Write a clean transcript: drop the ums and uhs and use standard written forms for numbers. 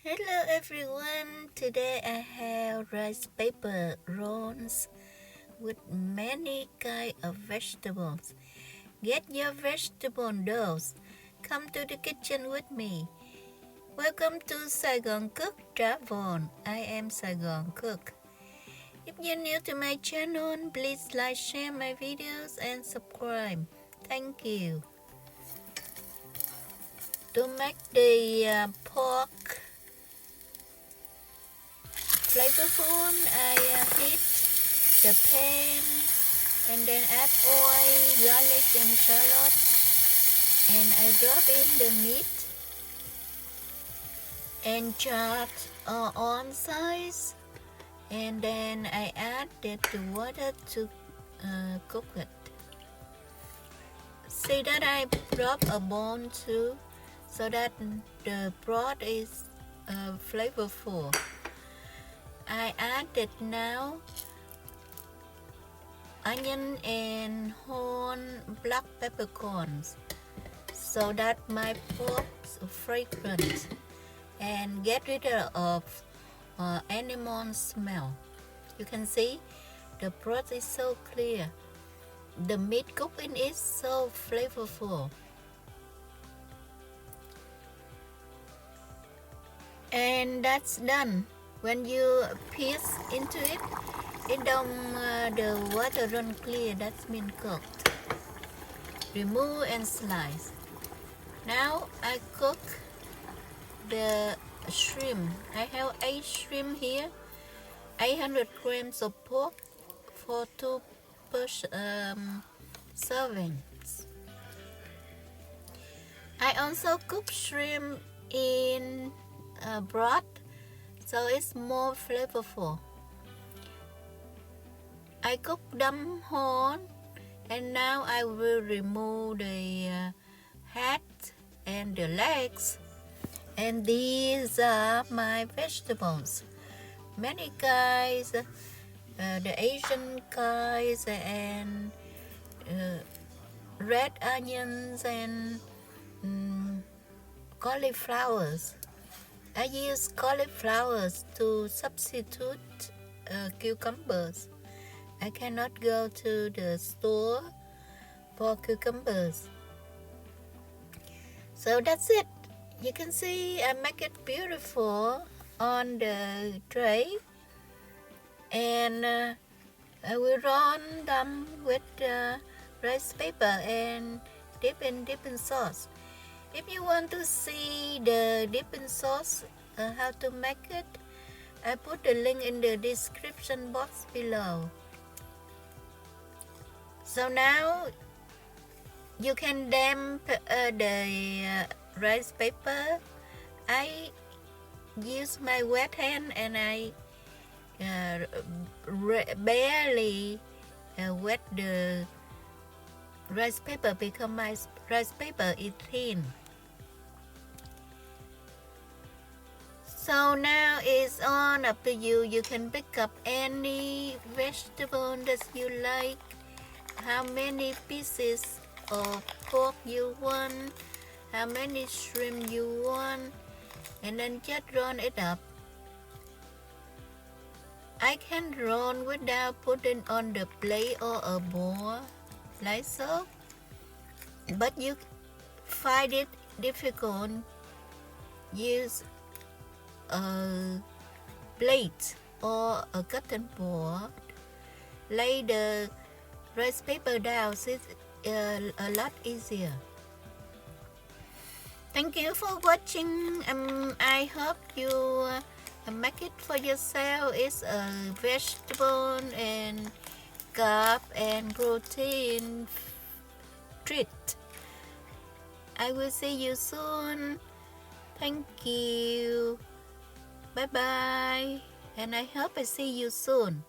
Hello everyone, today I have rice paper rolls with many kind of vegetables. Get your vegetable dolls. Come to the kitchen with me. Welcome to Saigon Cook Travel. I am Saigon Cook. If you're new to my channel, please like, share my videos and subscribe. Thank you. To make the pork flavorful, I heat the pan and then add oil, garlic and shallot, and I rub in the meat and chop on size, and then I add the water to cook it. See that I rub a bone too, so that the broth is flavorful. I added now onion and whole black peppercorns so that my pork's fragrant and get rid of animal smell. You can see the broth is so clear. The meat cooking is so flavorful. And that's done. When you pierce into it, the water run clear. That's been cooked. Remove and slice. Now I cook the shrimp. I have 8 shrimp here. 800 grams of pork for 2 servings. I also cook shrimp in broth, so it's more flavorful. I cook them whole, and now I will remove the head and the legs. And these are my vegetables. Many guys, the Asian guys, and red onions and cauliflowers. I use cauliflowers to substitute cucumbers. I cannot go to the store for cucumbers. So that's it. You can see I make it beautiful on the tray, and I will roll them with rice paper and dip in sauce. If you want to see the dipping sauce, how to make it, I put the link in the description box below. So now you can damp the rice paper. I use my wet hand and I barely wet the rice paper because my rice paper is thin. So now it's on up to you. You can pick up any vegetable that you like, how many pieces of pork you want, how many shrimp you want, and then just roll it up. I can roll without putting on the plate or a bowl like so, but you find it difficult, use a plate or a cotton board. Lay the rice paper down, so it's a lot easier. Thank you for watching. I hope you make it for yourself. It's a vegetable and carb and protein treat. I will see you soon. Thank you. Bye bye. And I hope I see you soon.